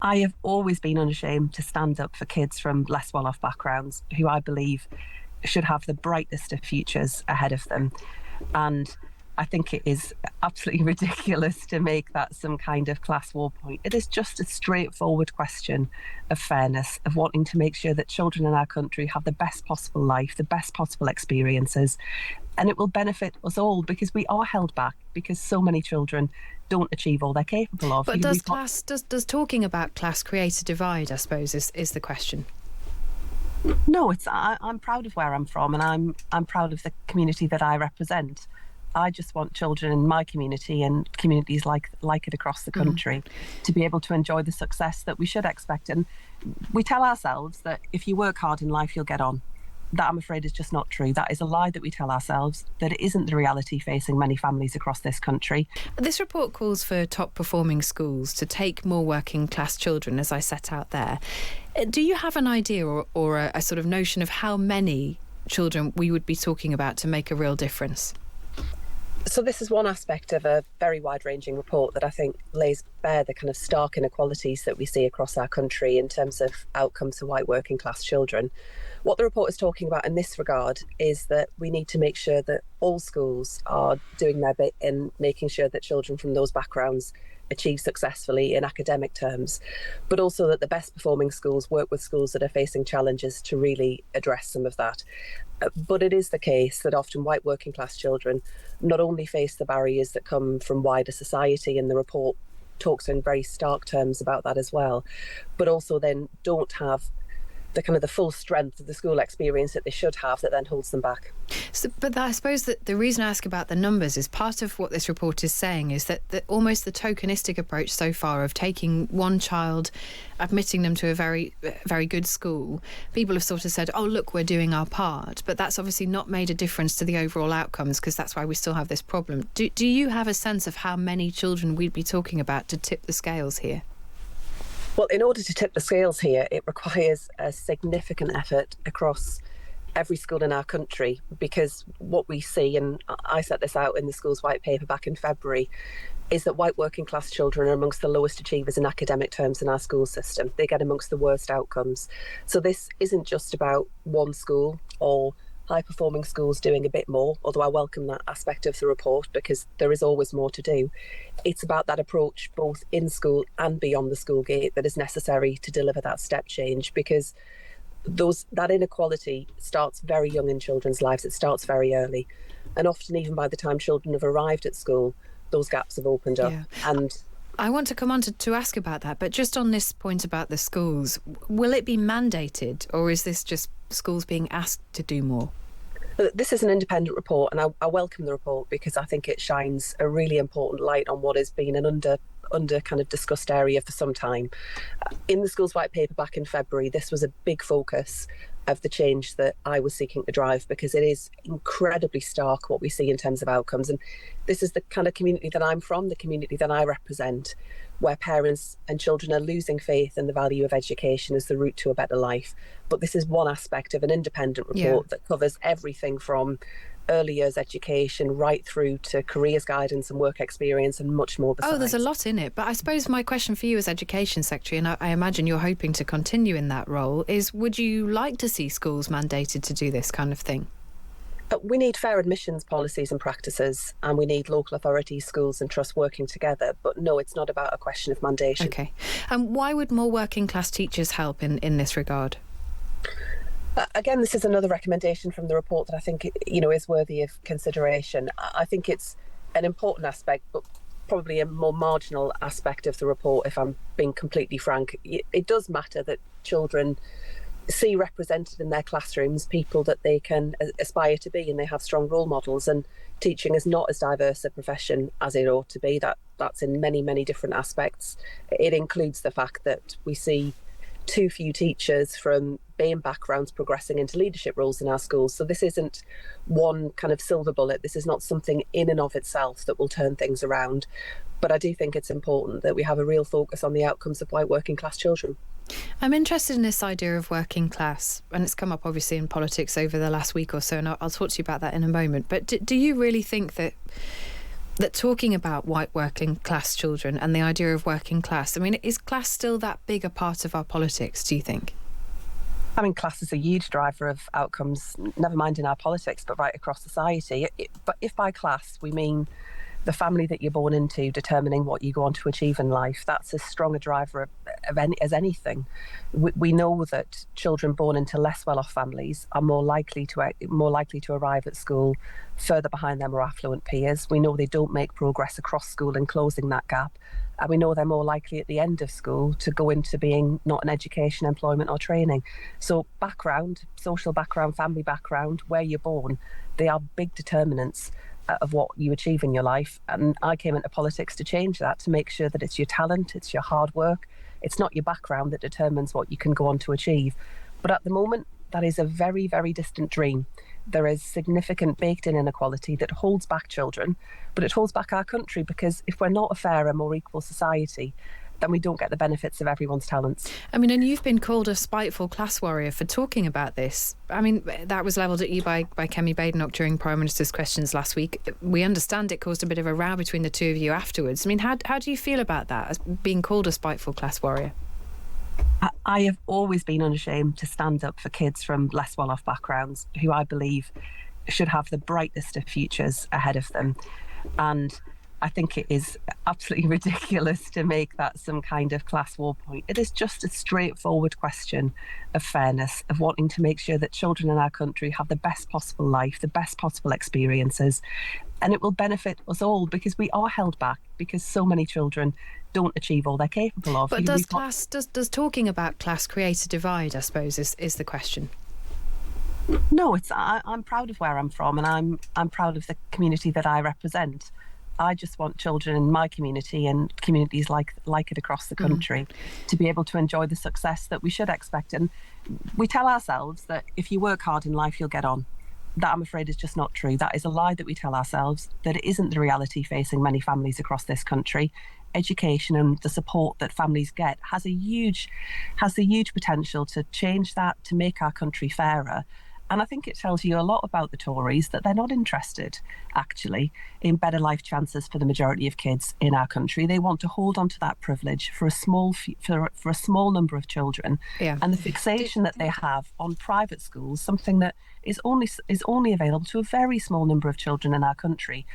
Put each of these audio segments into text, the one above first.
I have always been unashamed to stand up for kids from less well-off backgrounds who I believe should have the brightest of futures ahead of them. And I think it is absolutely ridiculous to make that some kind of class war point. It is just a straightforward question of fairness, of wanting to make sure that children in our country have the best possible life, the best possible experiences. And it will benefit us all because we are held back because so many children don't achieve all they're capable of. But does talking about class create a divide, I suppose, is the question? No, I'm proud of where I'm from, and I'm proud of the community that I represent. I just want children in my community and communities like it across the country to be able to enjoy the success that we should expect. And we tell ourselves that if you work hard in life, you'll get on. That, I'm afraid, is just not true. That is a lie that we tell ourselves, that it isn't the reality facing many families across this country. This report calls for top performing schools to take more working class children, as I set out there. Do you have an idea or a sort of notion of how many children we would be talking about to make a real difference? So this is one aspect of a very wide-ranging report that I think lays bare the kind of stark inequalities that we see across our country in terms of outcomes for white working class children. What the report is talking about in this regard is that we need to make sure that all schools are doing their bit in making sure that children from those backgrounds achieve successfully in academic terms, but also that the best performing schools work with schools that are facing challenges to really address some of that. But it is the case that often white working class children not only face the barriers that come from wider society, and the report talks in very stark terms about that as well, but also then don't have the full strength of the school experience that they should have, that then holds them back. But I suppose that the reason I ask about the numbers is part of what this report is saying is that almost the tokenistic approach so far of taking one child, admitting them to a very, very good school, people have sort of said, oh, look, we're doing our part. But that's obviously not made a difference to the overall outcomes, because that's why we still have this problem. Do you have a sense of how many children we'd be talking about to tip the scales here? Well, in order to tip the scales here, it requires a significant effort across every school in our country, because what we see, and I set this out in the school's white paper back in February, is that white working class children are amongst the lowest achievers in academic terms in our school system. They get amongst the worst outcomes. So this isn't just about one school or high-performing schools doing a bit more, although I welcome that aspect of the report because there is always more to do. It's about that approach both in school and beyond the school gate that is necessary to deliver that step change, because that inequality starts very young in children's lives. It starts very early. And often even by the time children have arrived at school, those gaps have opened up. Yeah. And I want to come on to ask about that, but just on this point about the schools, will it be mandated, or is this just schools being asked to do more? This is an independent report, and I welcome the report because I think it shines a really important light on what has been an under kind of discussed area for some time. In the school's white paper back in February, this was a big focus of the change that I was seeking to drive, because it is incredibly stark what we see in terms of outcomes. And this is the kind of community that I'm from, the community that I represent, where parents and children are losing faith in the value of education as the route to a better life. But this is one aspect of an independent report that covers everything from early years education right through to careers guidance and work experience and much more besides. Oh, there's a lot in it. But I suppose my question for you as Education Secretary, and I imagine you're hoping to continue in that role, is would you like to see schools mandated to do this kind of thing? We need fair admissions policies and practices, and we need local authorities, schools and trusts working together. But no, it's not about a question of mandation. OK. And why would more working class teachers help in this regard? Again, this is another recommendation from the report that I think is worthy of consideration. I think it's an important aspect, but probably a more marginal aspect of the report, if I'm being completely frank. It does matter that children see represented in their classrooms people that they can aspire to be, and they have strong role models. And teaching is not as diverse a profession as it ought to be. That's in many, many different aspects. It includes the fact that we see too few teachers from BAME backgrounds progressing into leadership roles in our schools. So this isn't one kind of silver bullet. This is not something in and of itself that will turn things around. But I do think it's important that we have a real focus on the outcomes of white working class children. I'm interested in this idea of working class, and it's come up obviously in politics over the last week or so, and I'll talk to you about that in a moment. But do you really think that That talking about white working class children and the idea of working class, I mean, is class still that big a part of our politics, do you think? I mean, class is a huge driver of outcomes, never mind in our politics, but right across society. But if by class we mean the family that you're born into determining what you go on to achieve in life, that's as strong a driver as anything. We know that children born into less well-off families are more likely to arrive at school further behind their more affluent peers. We know they don't make progress across school in closing that gap. And we know they're more likely at the end of school to go into being not in education, employment or training. So background, social background, family background, where you're born, they are big determinants of what you achieve in your life. And I came into politics to change that, to make sure that it's your talent, it's your hard work, it's not your background that determines what you can go on to achieve. But at the moment, that is a very, very distant dream. There is significant baked-in inequality that holds back children, but it holds back our country, because if we're not a fairer, more equal society, then we don't get the benefits of everyone's talents. I mean, and you've been called a spiteful class warrior for talking about this. I mean, that was levelled at you by Kemi Badenoch during Prime Minister's questions last week. We understand it caused a bit of a row between the two of you afterwards. I mean, how do you feel about that, as being called a spiteful class warrior? I have always been unashamed to stand up for kids from less well-off backgrounds who I believe should have the brightest of futures ahead of them. And I think it is absolutely ridiculous to make that some kind of class war point. It is just a straightforward question of fairness, of wanting to make sure that children in our country have the best possible life, the best possible experiences. And it will benefit us all, because we are held back, because so many children don't achieve all they're capable of. But does talking about class create a divide, I suppose, is the question? No, I'm proud of where I'm from, and I'm proud of the community that I represent. I just want children in my community and communities like it across the country to be able to enjoy the success that we should expect. And we tell ourselves that if you work hard in life, you'll get on. That, I'm afraid, is just not true. That is a lie that we tell ourselves, that it isn't the reality facing many families across this country. Education and the support that families get has the huge potential to change that, to make our country fairer. And I think it tells you a lot about the Tories, that they're not interested, actually, in better life chances for the majority of kids in our country. They want to hold on to that privilege for a small number of children. Yeah. And the fixation that they have on private schools, something that is only available to a very small number of children in our country,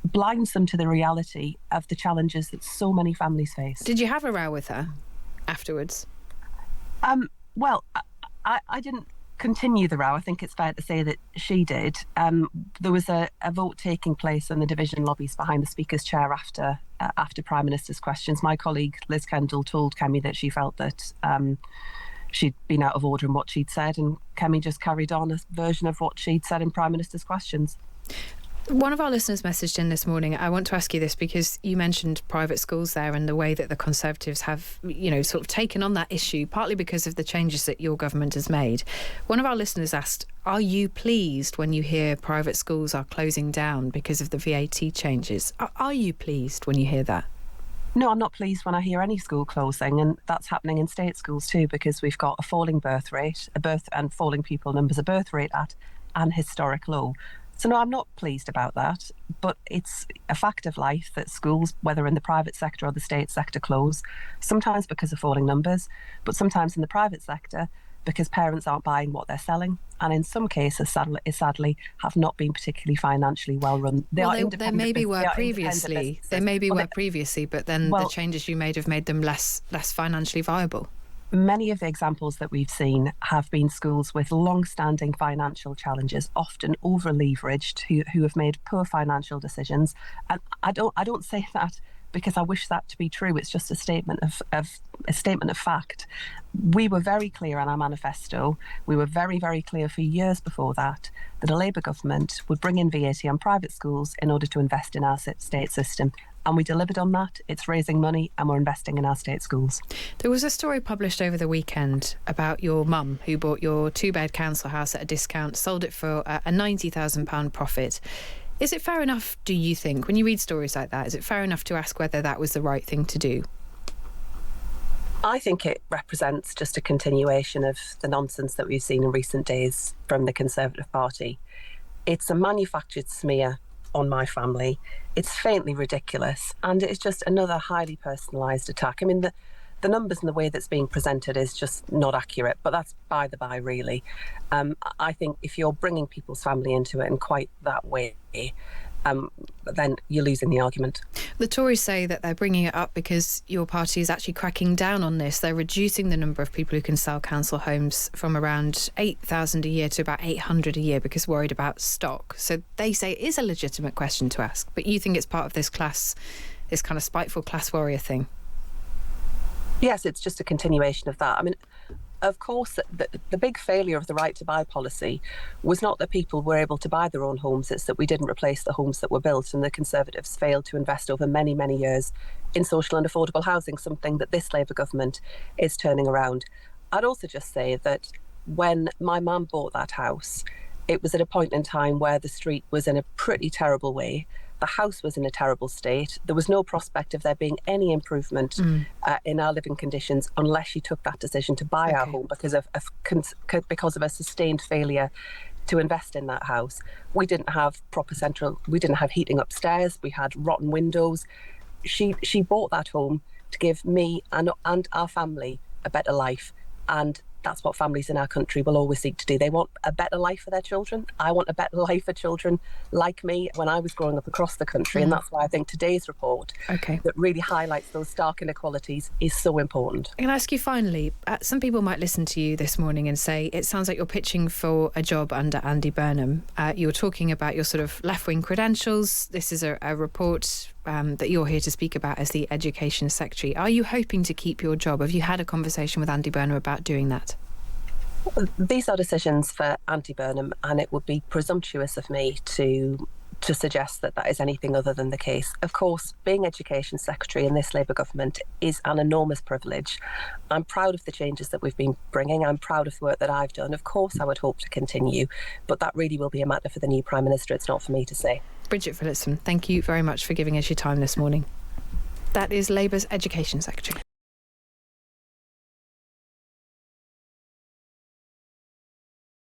blinds them to the reality of the challenges that so many families face. Did you have a row with her afterwards? Well, I didn't continue the row. I think it's fair to say that she did. There was a vote taking place in the division lobbies behind the Speaker's chair after Prime Minister's questions. My colleague Liz Kendall told Kemi that she felt that she'd been out of order in what she'd said, and Kemi just carried on a version of what she'd said in Prime Minister's questions. One of our listeners messaged in this morning. I want to ask you this because you mentioned private schools there and the way that the Conservatives have, sort of taken on that issue, partly because of the changes that your government has made. One of our listeners asked, are you pleased when you hear private schools are closing down because of the VAT changes? Are you pleased when you hear that? No, I'm not pleased when I hear any school closing, and that's happening in state schools too, because we've got a falling birth rate, and falling pupil numbers, a birth rate at an historic low. So no, I'm not pleased about that, but it's a fact of life that schools, whether in the private sector or the state sector, close, sometimes because of falling numbers, but sometimes in the private sector because parents aren't buying what they're selling, and in some cases, sadly have not been particularly financially well run. They maybe were previously, but then the changes you made have made them less financially viable. Many of the examples that we've seen have been schools with long-standing financial challenges, often over-leveraged, who have made poor financial decisions. And I don't say that because I wish that to be true. It's just a statement of fact. We were very clear in our manifesto. We were very, very clear for years before that a Labour government would bring in VAT on private schools in order to invest in our state system. And we delivered on that. It's raising money and we're investing in our state schools. There was a story published over the weekend about your mum who bought your two-bed council house at a discount, sold it for a £90,000 profit. Is it fair enough, do you think, when you read stories like that, is it fair enough to ask whether that was the right thing to do? I think it represents just a continuation of the nonsense that we've seen in recent days from the Conservative Party. It's a manufactured smear on my family. It's faintly ridiculous, and it's just another highly personalised attack. I mean, the numbers and the way that's being presented is just not accurate, but that's by the by, really. I think if you're bringing people's family into it in quite that way, then you're losing the argument. The Tories say that they're bringing it up because your party is actually cracking down on this. They're reducing the number of people who can sell council homes from around 8,000 a year to about 800 a year because worried about stock. So they say it is a legitimate question to ask, but you think it's part of this kind of spiteful class warrior thing? Yes, it's just a continuation of that. I mean, of course, the big failure of the right to buy policy was not that people were able to buy their own homes, it's that we didn't replace the homes that were built, and the Conservatives failed to invest over many, many years in social and affordable housing, something that this Labour government is turning around. I'd also just say that when my mum bought that house, it was at a point in time where the street was in a pretty terrible way. The house was in a terrible state. There was no prospect of there being any improvement in our living conditions unless she took that decision to buy our home because of a sustained failure to invest in that house. We didn't have we didn't have heating upstairs. We had rotten windows. She bought that home to give me and our family a better life, and that's what families in our country will always seek to do. They want a better life for their children. I want a better life for children like me when I was growing up across the country. And that's why I think today's report that really highlights those stark inequalities is so important. Can I ask you finally, some people might listen to you this morning and say, it sounds like you're pitching for a job under Andy Burnham. You're talking about your sort of left-wing credentials. This is a report that you're here to speak about as the Education Secretary. Are you hoping to keep your job? Have you had a conversation with Andy Burnham about doing that? These are decisions for Andy Burnham, and it would be presumptuous of me to suggest that is anything other than the case. Of course, being Education Secretary in this Labour government is an enormous privilege. I'm proud of the changes that we've been bringing. I'm proud of the work that I've done. Of course, I would hope to continue, but that really will be a matter for the new Prime Minister. It's not for me to say. Bridget Phillipson, thank you very much for giving us your time this morning. That is Labour's Education Secretary.